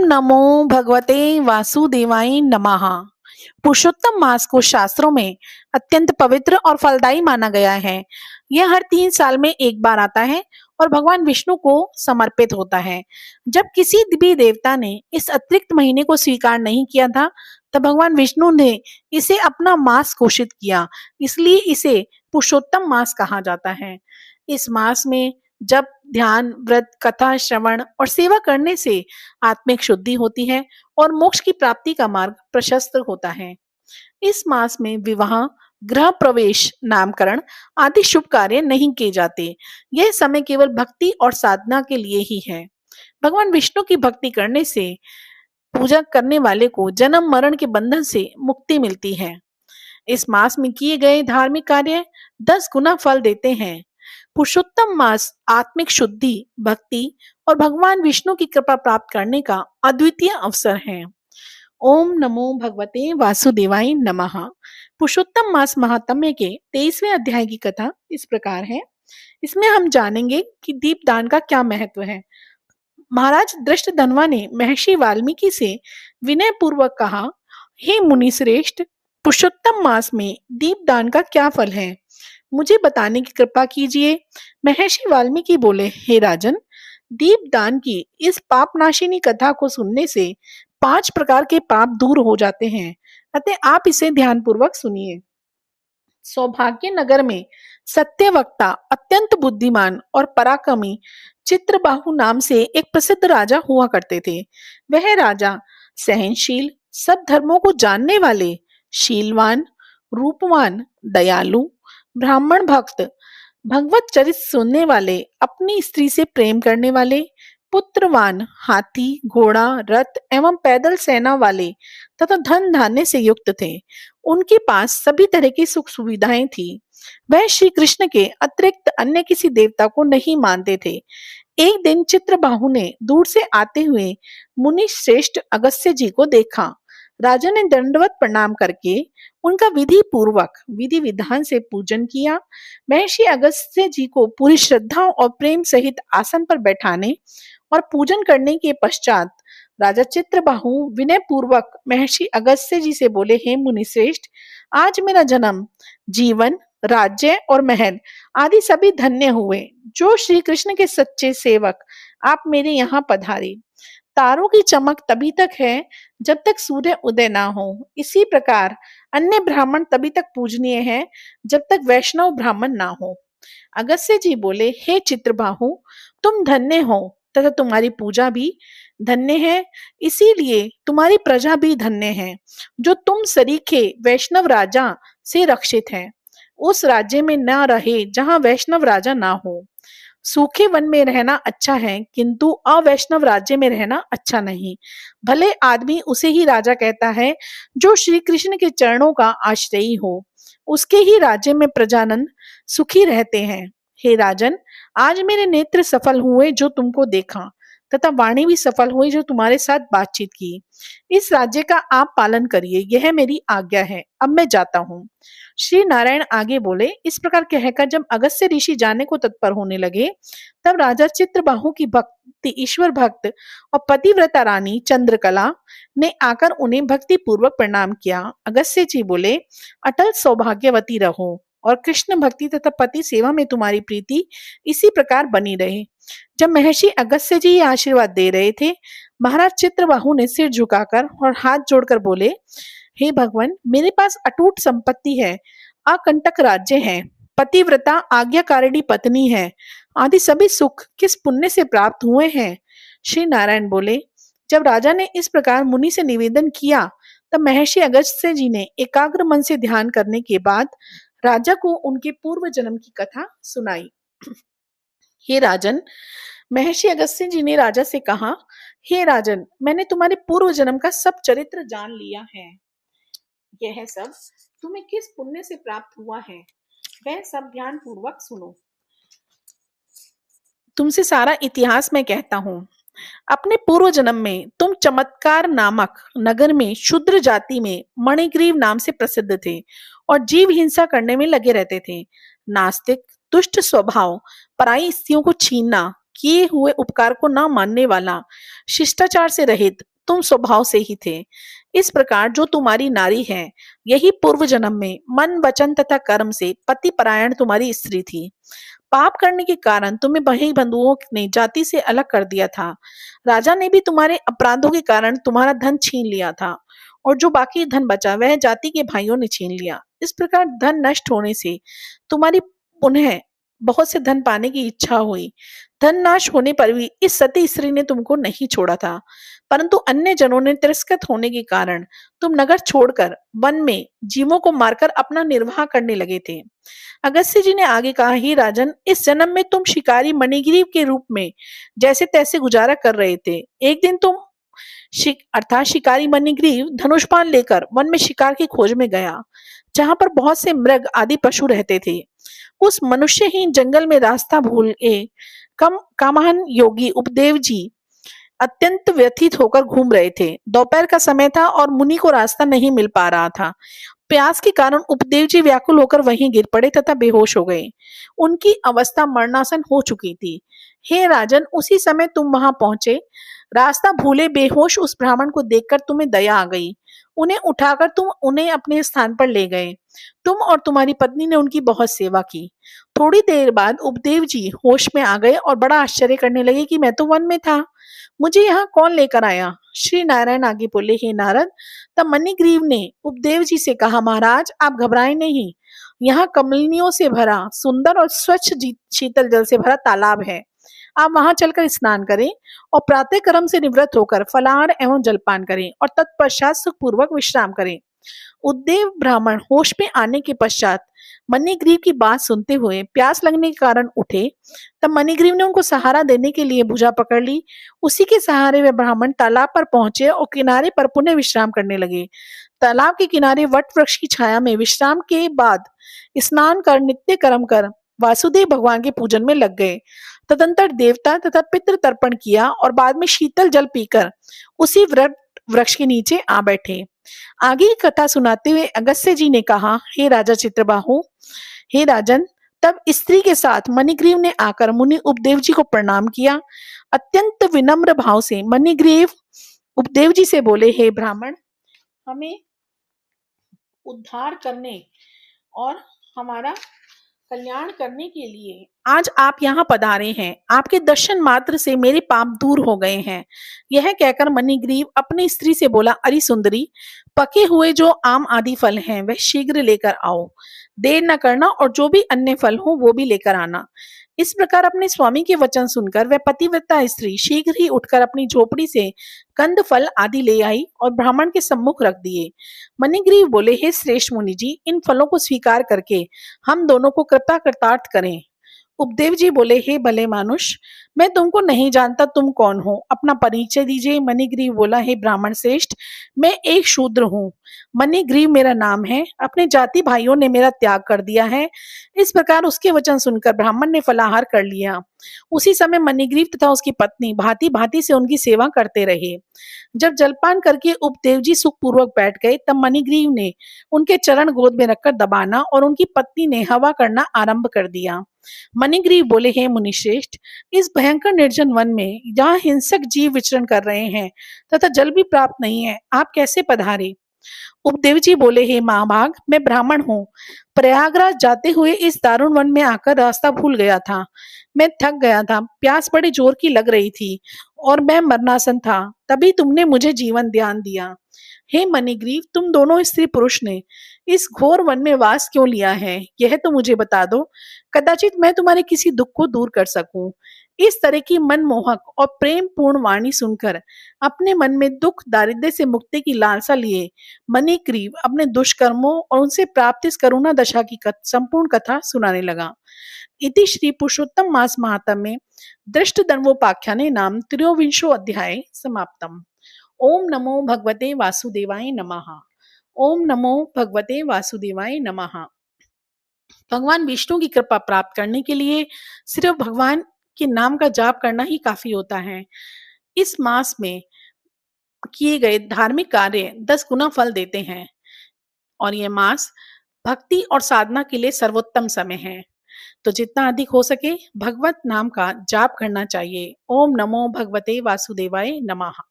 नमो भगवते वासुदेवाय नमः। पुरुषोत्तम मास को शास्त्रों में अत्यंत पवित्र और फलदायी माना गया है। यह हर 3 साल में एक बार आता है और भगवान विष्णु को समर्पित होता है। जब किसी भी देवता ने इस अतिरिक्त महीने को स्वीकार नहीं किया था, तब भगवान विष्णु ने इसे अपना मास घोषित किया, इसलिए इसे पुरुषोत्तम मास कहा जाता है। इस मास में जब ध्यान, व्रत, कथा श्रवण और सेवा करने से आत्मिक शुद्धि होती है और मोक्ष की प्राप्ति का मार्ग प्रशस्त होता है। इस मास में विवाह, गृह प्रवेश, नामकरण आदि शुभ कार्य नहीं किए जाते। यह समय केवल भक्ति और साधना के लिए ही है। भगवान विष्णु की भक्ति करने से पूजा करने वाले को जन्म मरण के बंधन से मुक्ति मिलती है। इस मास में किए गए धार्मिक कार्य 10 गुना फल देते हैं। पुरुषोत्तम मास आत्मिक शुद्धि, भक्ति और भगवान विष्णु की कृपा प्राप्त करने का अद्वितीय अवसर है। ओम नमो भगवते वासुदेवाय नमः। पुरुषोत्तम मास महात्म्य के 23वें अध्याय की कथा इस प्रकार है। इसमें हम जानेंगे कि दीपदान का क्या महत्व है। महाराज दृष्टधनवा ने महर्षि वाल्मीकि से विनय पूर्वक कहा, हे मुनि श्रेष्ठ, पुरुषोत्तम मास में दीपदान का क्या फल है, मुझे बताने की कृपा कीजिए। महर्षि वाल्मीकि बोले, हे राजन, दीपदान की इस पापनाशिनी कथा को सुनने से 5 प्रकार के पाप दूर हो जाते हैं, अतः आप इसे ध्यान पूर्वक सुनिए। सौभाग्य नगर में सत्यवक्ता, अत्यंत बुद्धिमान और पराक्रमी चित्रबाहु नाम से एक प्रसिद्ध राजा हुआ करते थे। वह राजा सहनशील, सब धर्मों को जानने वाले, शीलवान, रूपवान, दयालु, ब्राह्मण भक्त, भगवत चरित्र सुनने वाले, अपनी स्त्री से प्रेम करने वाले, पुत्रवान, हाथी, घोड़ा, रथ एवं पैदल सेना वाले तथा धन धान्य से युक्त थे। उनके पास सभी तरह की सुख सुविधाएं थी। वह श्री कृष्ण के अतिरिक्त अन्य किसी देवता को नहीं मानते थे। एक दिन चित्रबाहु ने दूर से आते हुए मुनि श्रेष्ठ अगस्त्य जी को देखा। राजा ने दंडवत प्रणाम करके उनका विधि पूर्वक विधि विधान से पूजन किया। महर्षि अगस्त्य जी को पूरी श्रद्धा और प्रेम सहित आसन पर बैठाने और पूजन करने के पश्चात राजा चित्रबाहु विनय पूर्वक महर्षि अगस्त्य जी से बोले, हे मुनि श्रेष्ठ, आज मेरा जन्म, जीवन, राज्य और महल आदि सभी धन्य हुए। जो श्री कृष्ण के सच्चे सेवक, आप मेरे यहाँ पधारे। तारों की चमक तभी तक है जब तक सूर्य उदय ना हो। इसी प्रकार अन्य ब्राह्मण तभी तक पूजनीय है जब तक वैष्णव ब्राह्मण ना हो। अगस्त्य जी बोले, हे चित्रबाहु, तुम धन्य हो तथा तुम्हारी पूजा भी धन्य है, इसीलिए तुम्हारी प्रजा भी धन्य है, जो तुम सरीखे वैष्णव राजा से रक्षित है। उस राज्य में न रहे जहां वैष्णव राजा ना हो। सूखे वन में रहना अच्छा है, किंतु अवैष्णव राज्य में रहना अच्छा नहीं। भले आदमी उसे ही राजा कहता है जो श्री कृष्ण के चरणों का आश्रयी हो। उसके ही राज्य में प्रजानंद सुखी रहते हैं। हे राजन, आज मेरे नेत्र सफल हुए जो तुमको देखा, तथा वाणी भी सफल हुई जो तुम्हारे साथ बातचीत की। इस राज्य का आप पालन करिए, यह मेरी आज्ञा है। अब मैं जाता हूँ। श्री नारायण आगे बोले, इस प्रकार कहकर जब अगस्त्य ऋषि जाने को तत्पर होने लगे, तब राजा चित्रबाहु की भक्ति, ईश्वर भक्त और पतिव्रता रानी चंद्रकला ने आकर उन्हें भक्ति पूर्वक प्रणाम किया। अगस्त्य जी बोले, अटल सौभाग्यवती रहो और कृष्ण भक्ति तथा पति सेवा में तुम्हारी प्रीति इसी प्रकार बनी रहे। जब महर्षि अगस्त्य जी आशीर्वाद दे रहे थे, महाराज चित्रबाहु ने सिर झुकाकर और हाथ जोड़कर बोले, हे भगवान, मेरे पास अटूट संपत्ति है, अकंटक राज्य है, पतिव्रता आज्ञाकारिणी पत्नी है, आदि सभी सुख किस पुण्य से प्राप्त हुए हैं। श्री नारायण बोले, जब राजा ने इस प्रकार मुनि से निवेदन किया, तब महर्षि अगस्त्य जी ने एकाग्र मन से ध्यान करने के बाद राजा को उनके पूर्व जन्म की कथा सुनाई। हे राजन, महर्षि अगस्त्य जी ने राजा से कहा, हे राजन, मैंने तुम्हारे पूर्व जन्म का सब चरित्र जान लिया है। यह सब तुम्हें किस पुण्य से प्राप्त हुआ है, वह सब ध्यान पूर्वक सुनो। तुमसे सारा इतिहास मैं कहता हूँ। अपने पूर्व जन्म में तुम चमत्कार नामक नगर में शूद्र जाति में मणिग्रीव नाम से प्रसिद्ध थे और जीव हिंसा करने में लगे रहते थे। नास्तिक, दुष्ट स्वभाव, पराई स्त्रियों को छीनना, किए हुए उपकार को न मानने वाला, शिष्टाचार से रहित, तुम स्वभाव से ही थे। इस प्रकार जो तुम्हारी नारी है, यही पूर्व जन्म में मन, वचन तथा कर्म से पति परायण तुम्हारी स्त्री थी। पाप करने के कारण तुम्हें भाई बंधुओं ने जाति से अलग कर दिया था। राजा ने भी तुम्हारे अपराधों के कारण तुम्हारा धन छीन लिया था, और जो बाकी धन बचा वह जाति के भाइयों ने छीन लिया। इस प्रकार धन नष्ट होने से तुम्हारी पुनः बहुत से धन पाने की इच्छा हुई। धन नाश होने पर भी इस सती स्त्री ने तुमको नहीं छोड़ा था, परंतु अन्य जनों ने तिरस्कृत होने के कारण तुम नगर छोड़कर वन में जीवों को मारकर अपना निर्वाह करने लगे थे। अगस्त्य जी ने आगे कहा, हे राजन, इस जन्म में तुम शिकारी मणिग्रीव के रूप में जैसे तैसे गुजारा कर रहे थे। एक दिन तुम अर्थात शिकारी मणिग्रीव धनुष्पान लेकर वन में शिकार की खोज में गया, जहां पर बहुत से मृग आदि पशु रहते थे। उस मनुष्यहीन जंगल में रास्ता भूल के कामहन योगी उपदेव जी अत्यंत व्यथित होकर घूम रहे थे। दोपहर का समय था और मुनि को रास्ता नहीं मिल पा रहा था। प्यास के कारण उपदेव जी व्याकुल होकर वहीं गिर पड़े तथा बेहोश हो गए। उनकी अवस्था मरणासन हो चुकी थी। हे राजन, उसी समय तुम वहां पहुंचे। रास्ता भूले बेहोश उस ब्राह्मण को देखकर तुम्हें दया आ गई। उन्हें उठाकर तुम उन्हें अपने स्थान पर ले गए। तुम और तुम्हारी पत्नी ने उनकी बहुत सेवा की। थोड़ी देर बाद उपदेव जी होश में आ गए और बड़ा आश्चर्य करने लगे कि मैं तो वन में था, मुझे यहाँ कौन लेकर आया। श्री नारायण आगे बोले, हे नारद, तब मणिग्रीव ने उपदेव जी से कहा, महाराज आप घबराएं नहीं। यहाँ कमलिनियों से भरा सुंदर और स्वच्छ शीतल जल से भरा तालाब है। आप वहां चलकर स्नान करें और प्रातः कर्म से निवृत्त होकर फलाहार एवं जलपान करें और तत्पश्चात सुखपूर्वक विश्राम करें। उद्देव ब्राह्मण होश में आने के पश्चात मणिग्रीव की बात सुनते हुए प्यास लगने के कारण उठे। तब मणिग्रीव ने उनको सहारा देने के लिए भुजा पकड़ ली। उसी के सहारे वे ब्राह्मण तालाब पर पहुंचे और किनारे पर पुनः विश्राम करने लगे। तालाब के किनारे वट वृक्ष की छाया में विश्राम के बाद स्नान कर नित्य कर्म कर वासुदेव भगवान के पूजन में लग गए। तदंतर देवता तथा पितृ तर्पण किया और बाद में शीतल जल पीकर उसी वृक्ष के नीचे आ बैठे। आगे की कथा सुनाते हुए अगस्त्य जी ने कहा, हे राजा चित्रबाहु, हे राजन, तब स्त्री के साथ मणिग्रीव ने आकर मुनि उपदेव जी को प्रणाम किया। अत्यंत विनम्र भाव से मणिग्रीव उपदेव जी से बोले, हे ब्राह्मण, हमें उद्धार करने और हमारा कल्याण करने के लिए आज आप यहाँ पधारे हैं। आपके दर्शन मात्र से मेरे पाप दूर हो गए हैं। यह कहकर मणिग्रीव अपनी स्त्री से बोला, अरे सुंदरी, पके हुए जो आम आदि फल हैं वह शीघ्र लेकर आओ। देर न करना और जो भी अन्य फल हो वो भी लेकर आना। इस प्रकार अपने स्वामी के वचन सुनकर वह पतिव्रता स्त्री शीघ्र ही उठकर अपनी झोपड़ी से कंद फल आदि ले आई और ब्राह्मण के सम्मुख रख दिए। मणिग्रीव बोले, हे श्रेष्ठ मुनि जी, इन फलों को स्वीकार करके हम दोनों को कृपा कृतार्थ करें। उपदेव जी बोले, हे भले मानुष, मैं तुमको नहीं जानता, तुम कौन हो, अपना परिचय दीजिए। मणिग्रीव बोला, हे ब्राह्मण श्रेष्ठ, मैं एक शूद्र हूँ। मणिग्रीव मेरा नाम है। अपने जाति भाइयों ने मेरा त्याग कर दिया है। इस प्रकार उसके वचन सुनकर ब्राह्मण ने फलाहार कर लिया। उसी समय मणिग्रीव तथा उसकी पत्नी भांति भांति से उनकी सेवा करते रहे। जब जलपान करके उपदेव जी सुखपूर्वक बैठ गए, तब मणिग्रीव ने उनके चरण गोद में रखकर दबाना और उनकी पत्नी ने हवा करना आरंभ कर दिया। मणिग्रीव बोले, हे मुनिश्रेष्ठ, इस भयंकर निर्जन वन में जहाँ हिंसक जीव विचरण कर रहे हैं तथा जल भी प्राप्त नहीं है, आप कैसे पधारे। उपदेव जी बोले, हे महाभाग, मैं ब्राह्मण हूँ। प्रयागराज जाते हुए इस दारुण वन में आकर रास्ता भूल गया था। मैं थक गया था, प्यास बड़े जोर की लग रही थी और मैं मरणासन था। तभी तुमने मुझे जीवन दान दिया। हे मणिग्रीव, तुम दोनों स्त्री पुरुष ने इस घोर वन में वास क्यों लिया है, यह तो मुझे बता दो। कदाचित मैं तुम्हारे किसी दुख को दूर कर सकूं। इस तरह की मनमोहक और प्रेम पूर्ण वाणी सुनकर अपने मन में दुख दारिद्र्य से मुक्ति की लालसा लिए मणिग्रीव अपने दुष्कर्मों और उनसे प्राप्त इस करुणा दशा की संपूर्ण कथा सुनाने लगा। इति श्री पुरुषोत्तम मास महात्म्ये दृष्ट धर्मोपाख्याने नाम त्रयोविंशो अध्याय समाप्तम। ओम नमो भगवते वासुदेवाय नमः। ओम नमो भगवते वासुदेवाय नमः। भगवान विष्णु की कृपा प्राप्त करने के लिए सिर्फ भगवान के नाम का जाप करना ही काफी होता है। इस मास में किए गए धार्मिक कार्य 10 गुना फल देते हैं और यह मास भक्ति और साधना के लिए सर्वोत्तम समय है। तो जितना अधिक हो सके भगवत नाम का जाप करना चाहिए। ओम नमो भगवते वासुदेवाय नमः।